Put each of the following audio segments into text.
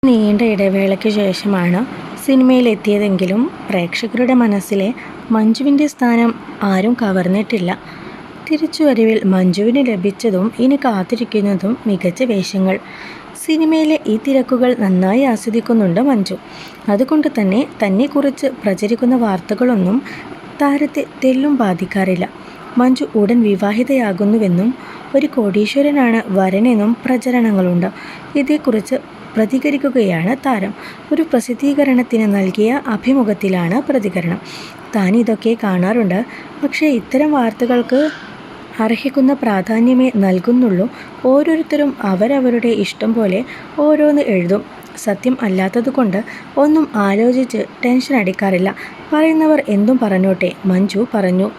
നീണ്ട ഇടവേളയ്ക്ക് ശേഷമാണ് സിനിമയിലെത്തിയതെങ്കിലും പ്രേക്ഷകരുടെ മനസ്സിലെ മഞ്ജുവിൻ്റെ സ്ഥാനം ആരും കവർന്നിട്ടില്ല. തിരിച്ചുവരവിൽ മഞ്ജുവിന് ലഭിച്ചതും ഇനി കാത്തിരിക്കുന്നതും മികച്ച വേഷങ്ങൾ. സിനിമയിലെ ഈ തിരക്കുകൾ നന്നായി ആസ്വദിക്കുന്നുണ്ട് മഞ്ജു. അതുകൊണ്ട് തന്നെ തന്നെക്കുറിച്ച് പ്രചരിക്കുന്ന വാർത്തകളൊന്നും താരത്തെ തെല്ലും ബാധിക്കാറില്ല. മഞ്ജു ഉടൻ വിവാഹിതയാകുന്നുവെന്നും ഒരു കോടീശ്വരനാണ് വരനെന്നും പ്രചരണങ്ങളുണ്ട്. ഇതേക്കുറിച്ച് പ്രതികരിക്കുകയാണ് താരം. ഒരു പ്രസിദ്ധീകരണത്തിന് നൽകിയ അഭിമുഖത്തിലാണ് പ്രതികരണം. താൻ ഇതൊക്കെ കാണാറുണ്ട്, പക്ഷേ ഇത്തരം വാർത്തകൾക്ക് അർഹിക്കുന്ന പ്രാധാന്യമേ നൽകുന്നുള്ളൂ. ഓരോരുത്തരും അവരവരുടെ ഇഷ്ടം പോലെ ഓരോന്ന് എഴുതും. സത്യം അല്ലാത്തതുകൊണ്ട് ഒന്നും ആലോചിച്ച് ടെൻഷൻ അടിക്കാറില്ല. പറയുന്നവർ എന്തും പറഞ്ഞോട്ടെ, മഞ്ജു പറഞ്ഞു.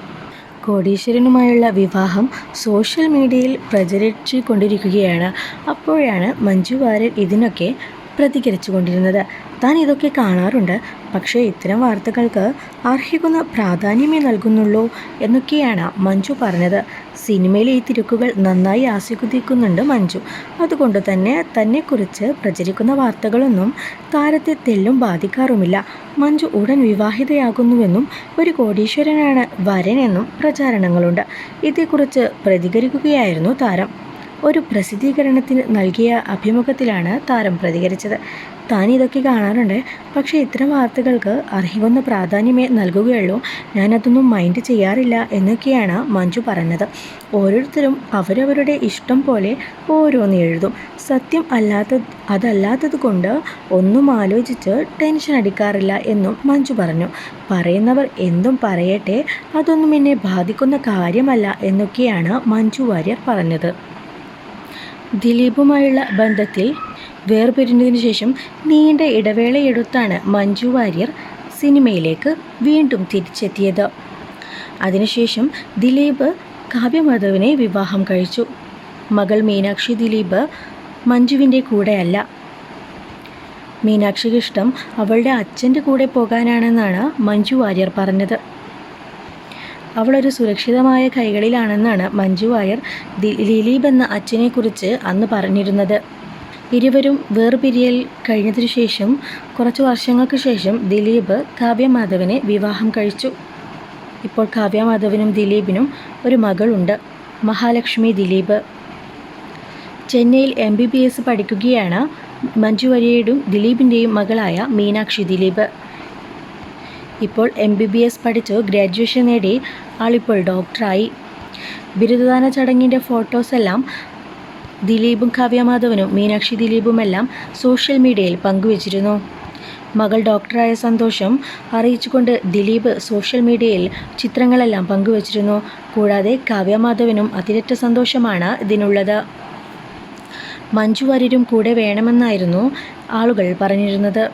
കോടീശ്വരനുമായുള്ള വിവാഹം സോഷ്യൽ മീഡിയയിൽ പ്രചരിച്ചുകൊണ്ടിരിക്കുകയാണ്. അപ്പോഴാണ് മഞ്ജു വാര്യർ ഇതിനൊക്കെ പ്രതികരിച്ചുകൊണ്ടിരുന്നത്. താൻ ഇതൊക്കെ കാണാറുണ്ട്, പക്ഷേ ഇത്തരം വാർത്തകൾക്ക് അർഹിക്കുന്ന പ്രാധാന്യമേ നൽകുന്നുള്ളൂ എന്നൊക്കെയാണ് മഞ്ജു പറഞ്ഞത്. സിനിമയിലെ ഈ തിരക്കുകൾ നന്നായി ആസ്വദിക്കുന്നുണ്ട് മഞ്ജു. അതുകൊണ്ട് തന്നെ തന്നെക്കുറിച്ച് പ്രചരിക്കുന്ന വാർത്തകളൊന്നും താരത്തെ തെല്ലും ബാധിക്കാറുമില്ല. മഞ്ജു ഉടൻ വിവാഹിതയാകുന്നുവെന്നും ഒരു കോടീശ്വരനാണ് വരനെന്നും പ്രചാരണങ്ങളുണ്ട്. ഇതേക്കുറിച്ച് പ്രതികരിക്കുകയായിരുന്നു താരം. ഒരു പ്രസിദ്ധീകരണത്തിന് നൽകിയ അഭിമുഖത്തിലാണ് താരം പ്രതികരിച്ചത്. താൻ ഇതൊക്കെ കാണാറുണ്ട്, പക്ഷേ ഇത്തരം വാർത്തകൾക്ക് അർഹിക്കുന്ന പ്രാധാന്യമേ നൽകുകയുള്ളൂ. ഞാനതൊന്നും മൈൻഡ് ചെയ്യാറില്ല എന്നൊക്കെയാണ് മഞ്ജു പറഞ്ഞത്. ഓരോരുത്തരും അവരവരുടെ ഇഷ്ടം പോലെ ഓരോന്ന് എഴുതും. സത്യം അതല്ലാത്തത് കൊണ്ട് ഒന്നും ആലോചിച്ച് ടെൻഷൻ അടിക്കാറില്ല എന്നും മഞ്ജു പറഞ്ഞു. പറയുന്നവർ എന്തും പറയട്ടെ, അതൊന്നും എന്നെ ബാധിക്കുന്ന കാര്യമല്ല എന്നൊക്കെയാണ് മഞ്ജു വാര്യർ പറഞ്ഞത്. ദിലീപുമായുള്ള ബന്ധത്തിൽ വേർപിരിഞ്ഞതിനു ശേഷം നീണ്ട ഇടവേളയെടുത്താണ് മഞ്ജു വാര്യർ സിനിമയിലേക്ക് വീണ്ടും തിരിച്ചെത്തിയത്. അതിനുശേഷം ദിലീപ് കാവ്യ മാധവനെ വിവാഹം കഴിച്ചു. മകൾ മീനാക്ഷി ദിലീപ് മഞ്ജുവിൻ്റെ കൂടെയല്ല. മീനാക്ഷിക്ക് ഇഷ്ടം അവളുടെ അച്ഛൻ്റെ കൂടെ പോകാനാണെന്നാണ് മഞ്ജു വാര്യർ പറഞ്ഞത്. അവളൊരു സുരക്ഷിതമായ കൈകളിലാണെന്നാണ് മഞ്ജു വാര്യർ ദിലീപ് എന്ന അച്ഛനെക്കുറിച്ച് അന്ന് പറഞ്ഞിരുന്നത്. ഇരുവരും വേർപിരിയൽ കഴിഞ്ഞതിനു ശേഷം കുറച്ചു വർഷങ്ങൾക്ക് ശേഷം ദിലീപ് കാവ്യ മാധവനെ വിവാഹം കഴിച്ചു. ഇപ്പോൾ കാവ്യ മാധവനും ദിലീപിനും ഒരു മകളുണ്ട്, മഹാലക്ഷ്മി ദിലീപ്. ചെന്നൈയിൽ MBBS പഠിക്കുകയാണ് മഞ്ജു വാര്യരുടെയും ദിലീപിൻ്റെയും മകളായ മീനാക്ഷി ദിലീപ്. ഇപ്പോൾ MBBS പഠിച്ചു ഗ്രാജുവേഷൻ നേടി ആളിപ്പോൾ ഡോക്ടറായി. ബിരുദദാന ചടങ്ങിൻ്റെ ഫോട്ടോസെല്ലാം ദിലീപും കാവ്യ മാധവനും മീനാക്ഷി ദിലീപുമെല്ലാം സോഷ്യൽ മീഡിയയിൽ പങ്കുവച്ചിരുന്നു. മകൾ ഡോക്ടറായ സന്തോഷം അറിയിച്ചുകൊണ്ട് ദിലീപ് സോഷ്യൽ മീഡിയയിൽ ചിത്രങ്ങളെല്ലാം പങ്കുവച്ചിരുന്നു. കൂടാതെ കാവ്യ മാധവനും അതിരറ്റ സന്തോഷമാണ് ഇതിനുള്ളത്. മഞ്ജു വാര്യരും കൂടെ വേണമെന്നായിരുന്നു ആളുകൾ പറഞ്ഞിരുന്നത്.